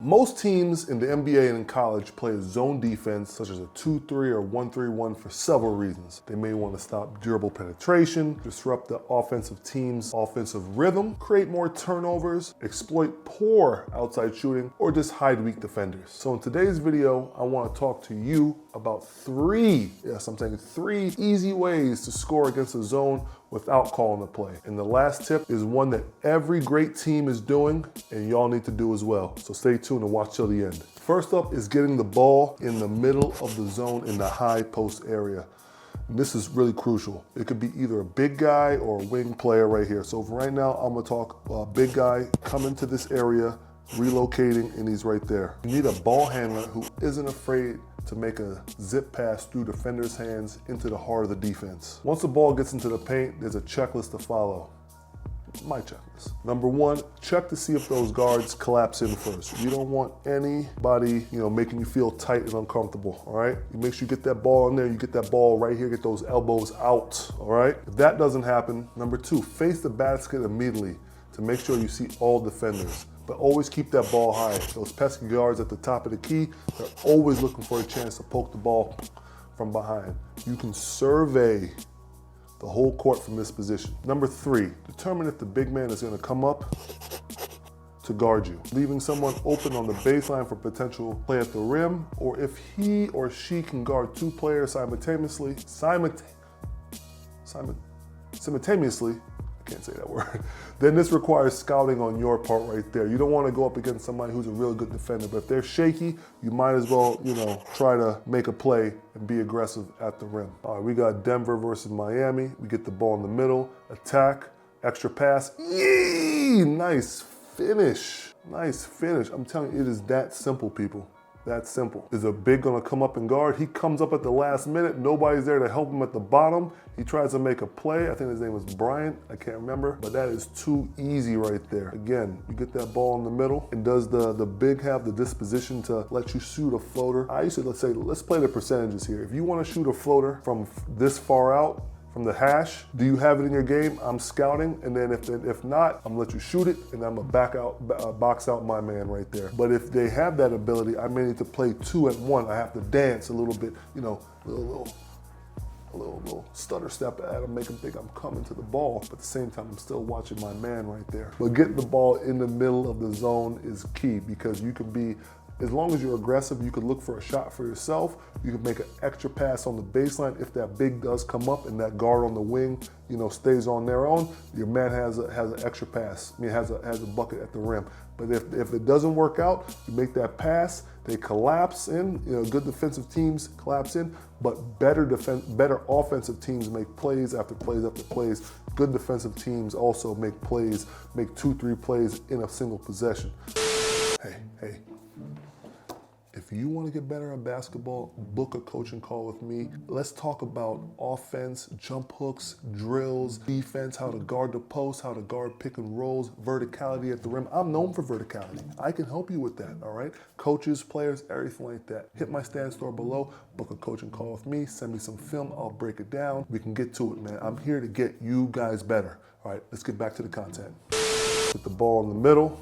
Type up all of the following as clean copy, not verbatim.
Most teams in the NBA and in college play a zone defense such as a 2-3 or 1-3-1 for several reasons. They may want to stop durable penetration, disrupt the offensive team's offensive rhythm, create more turnovers, exploit poor outside shooting, or just hide weak defenders. So in today's video, I want to talk to you about three easy ways to score against a zone without calling a play. And the last tip is one that every great team is doing and y'all need to do as well. So stay tuned and watch till the end. First up is getting the ball in the middle of the zone in the high post area. And this is really crucial. It could be either a big guy or a wing player right here. So for right now, I'm gonna talk big guy coming to this area, relocating, and he's right there. You need a ball handler who isn't afraid to make a zip pass through defenders' hands into the heart of the defense. Once the ball gets into the paint, there's a checklist to follow. My checklist. Number one, check to see if those guards collapse in first. You don't want anybody, making you feel tight and uncomfortable, all right? You make sure you get that ball in there, you get that ball right here, get those elbows out, all right? If that doesn't happen, number two, face the basket immediately to make sure you see all defenders. But always keep that ball high. Those pesky guards at the top of the key, they're always looking for a chance to poke the ball from behind. You can survey the whole court from this position. Number three, determine if the big man is gonna come up to guard you, leaving someone open on the baseline for potential play at the rim, or if he or she can guard two players simultaneously, I can't say that word, then this requires scouting on your part right there. You don't want to go up against somebody who's a really good defender, but if they're shaky, you might as well, try to make a play and be aggressive at the rim. All right, we got Denver versus Miami. We get the ball in the middle, attack, extra pass. Yee! Nice finish. Nice finish. I'm telling you, it is that simple, people. That simple. Is a big gonna come up and guard? He comes up at the last minute. Nobody's there to help him at the bottom. He tries to make a play. I think his name was Bryant. I can't remember. But that is too easy right there. Again, you get that ball in the middle. And does the big have the disposition to let you shoot a floater? I used to, let's play the percentages here. If you want to shoot a floater from this far out, from the hash, do you have it in your game? I'm scouting, and then if not, I'm gonna let you shoot it, and I'm gonna box out my man right there. But if they have that ability, I may need to play 2 at 1. I have to dance a little bit, a little stutter step at him, make him think I'm coming to the ball, but at the same time, I'm still watching my man right there. But getting the ball in the middle of the zone is key, because you can be, as long as you're aggressive, you can look for a shot for yourself. You can make an extra pass on the baseline. If that big does come up and that guard on the wing, stays on their own, your man has an extra pass. Has a bucket at the rim. But if it doesn't work out, you make that pass, they collapse in. Good defensive teams collapse in, but better offensive teams make plays after plays after plays. Good defensive teams also make plays, make 2-3 plays in a single possession. Hey. If you want to get better at basketball, book a coaching call with me. Let's talk about offense, jump hooks, drills, defense, how to guard the post, how to guard pick and rolls, verticality at the rim. I'm known for verticality. I can help you with that, all right? Coaches, players, everything like that. Hit my stand store below, book a coaching call with me, send me some film, I'll break it down. We can get to it, man. I'm here to get you guys better. All right, let's get back to the content. Put the ball in the middle,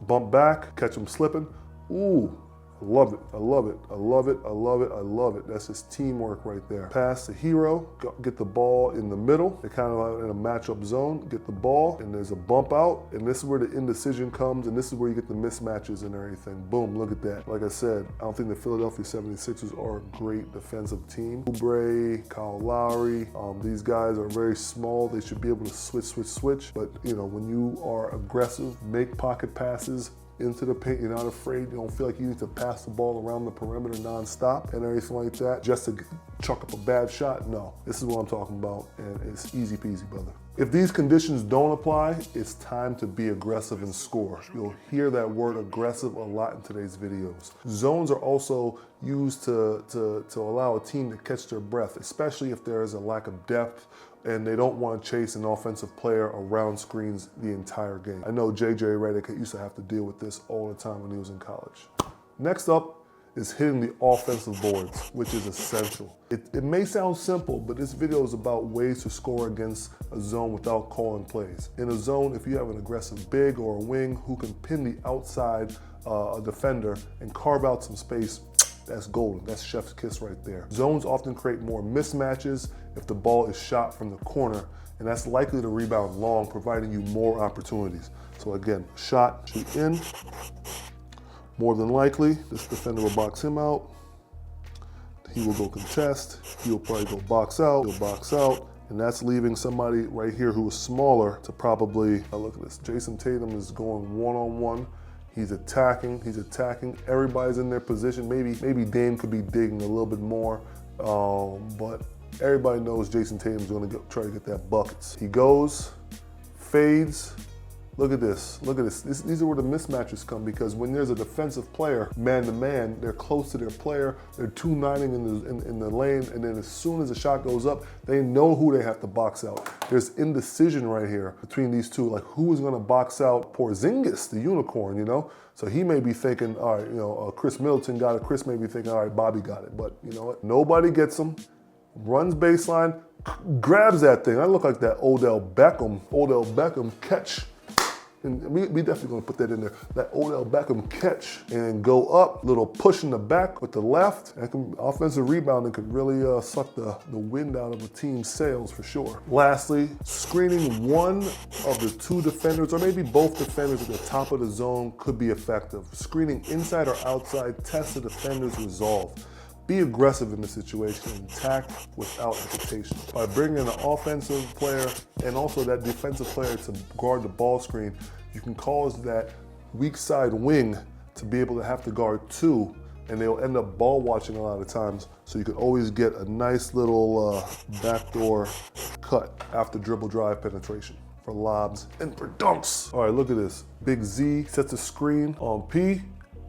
bump back, catch him slipping. Ooh. I love it, I love it, I love it, I love it, I love it. That's just teamwork right there. Pass the hero, get the ball in the middle. They're kind of in a matchup zone, get the ball, and there's a bump out, and this is where the indecision comes, and this is where you get the mismatches and everything. Boom, look at that. Like I said, I don't think the Philadelphia 76ers are a great defensive team. Oubre, Kyle Lowry, these guys are very small. They should be able to switch. But, when you are aggressive, make pocket passes, into the paint, you're not afraid, you don't feel like you need to pass the ball around the perimeter nonstop and everything like that just to chuck up a bad shot. No, this is what I'm talking about, and it's easy peasy, brother. If these conditions don't apply, it's time to be aggressive and score. You'll hear that word aggressive a lot in today's videos. Zones are also used to allow a team to catch their breath, especially if there is a lack of depth and they don't want to chase an offensive player around screens the entire game. I know JJ Redick used to have to deal with this all the time when he was in college. Next up is hitting the offensive boards, which is essential. It may sound simple, but this video is about ways to score against a zone without calling plays. In a zone, if you have an aggressive big or a wing who can pin the outside a defender and carve out some space, that's golden. That's chef's kiss right there. Zones often create more mismatches if the ball is shot from the corner, and that's likely to rebound long, providing you more opportunities. So again, shot, shoot in. More than likely, this defender will box him out. He will go contest. He'll probably go box out. He'll box out. And that's leaving somebody right here who is smaller to probably, look at this. Jason Tatum is going one-on-one. He's attacking. Everybody's in their position. Maybe Dame could be digging a little bit more, but everybody knows Jason Tatum's going to try to get that buckets. He goes, fades. Look at this. These are where the mismatches come, because when there's a defensive player, man to man, they're close to their player, they're 2-9ing in the lane, and then as soon as the shot goes up, they know who they have to box out. There's indecision right here between these two, like who is gonna box out Porzingis, the unicorn, you know? So he may be thinking, all right, you know, Chris Middleton got it. Chris may be thinking, all right, Bobby got it. But you know what? Nobody gets him, runs baseline, grabs that thing. I look like that Odell Beckham catch. And we definitely gonna put that in there. That Odell Beckham catch and go up, little push in the back with the left. And offensive rebounding could really suck the wind out of a team's sails for sure. Lastly, screening one of the two defenders, or maybe both defenders at the top of the zone could be effective. Screening inside or outside tests the defender's resolve. Be aggressive in the situation and attack without hesitation. By bringing an offensive player and also that defensive player to guard the ball screen, you can cause that weak side wing to be able to have to guard two, and they'll end up ball watching a lot of times. So you can always get a nice little backdoor cut after dribble drive penetration for lobs and for dunks. All right, look at this. Big Z sets a screen on P.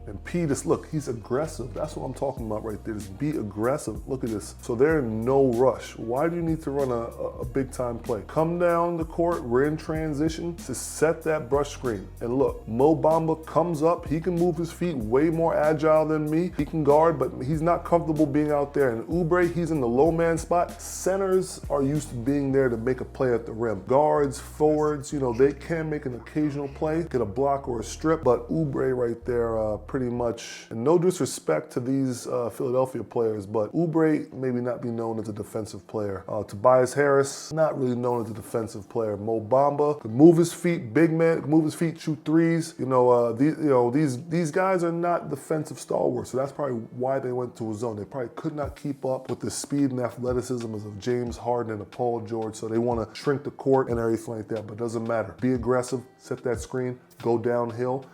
And P, just look, he's aggressive. That's what I'm talking about right there. Just be aggressive. Look at this. So they're in no rush. Why do you need to run a big time play? Come down the court, we're in transition to set that brush screen. And look, Mo Bamba comes up. He can move his feet, way more agile than me. He can guard, but he's not comfortable being out there. And Oubre, he's in the low man spot. Centers are used to being there to make a play at the rim. Guards, forwards, you know, they can make an occasional play, get a block or a strip, but Oubre right there, pretty much, and no disrespect to these Philadelphia players, but Oubre maybe not be known as a defensive player. Tobias Harris, not really known as a defensive player. Mo Bamba could move his feet, big man, move his feet, shoot threes. These guys are not defensive stalwarts, so that's probably why they went to a zone. They probably could not keep up with the speed and athleticism of James Harden and Paul George, so they want to shrink the court and everything like that, but it doesn't matter. Be aggressive, set that screen, go downhill.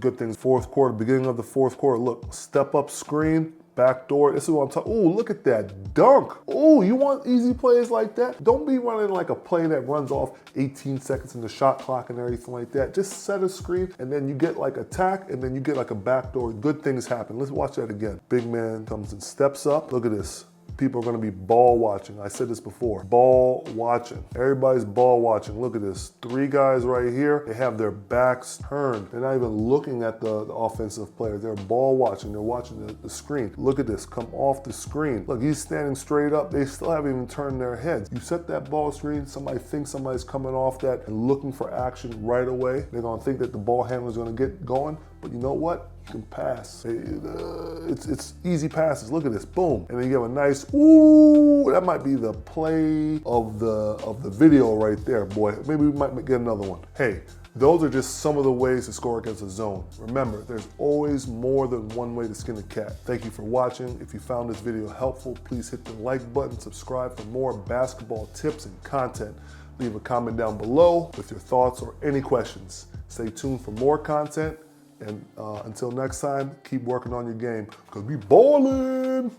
Good things. Fourth quarter, beginning of the fourth quarter. Look, step up screen, backdoor. This is what I'm talking. Oh, look at that dunk. Oh, you want easy plays like that? Don't be running like a play that runs off 18 seconds in the shot clock and everything like that. Just set a screen and then you get like attack and then you get like a backdoor. Good things happen. Let's watch that again. Big man comes and steps up. Look at this. People are going to be ball watching. I said this before. Ball watching. Everybody's ball watching. Look at this. Three guys right here. They have their backs turned. They're not even looking at the offensive players. They're ball watching. They're watching the screen. Look at this. Come off the screen. Look, he's standing straight up. They still haven't even turned their heads. You set that ball screen. Somebody thinks somebody's coming off that and looking for action right away. They're going to think that the ball handler's going to get going. But you know what? You can pass. It's easy passes. Look at this. Boom. And then you have a nice, ooh, that might be the play of the video right there, boy. Maybe we might get another one. Hey, those are just some of the ways to score against a zone. Remember, there's always more than one way to skin a cat. Thank you for watching. If you found this video helpful, please hit the like button, subscribe for more basketball tips and content. Leave a comment down below with your thoughts or any questions. Stay tuned for more content. And until next time, keep working on your game because we ballin'.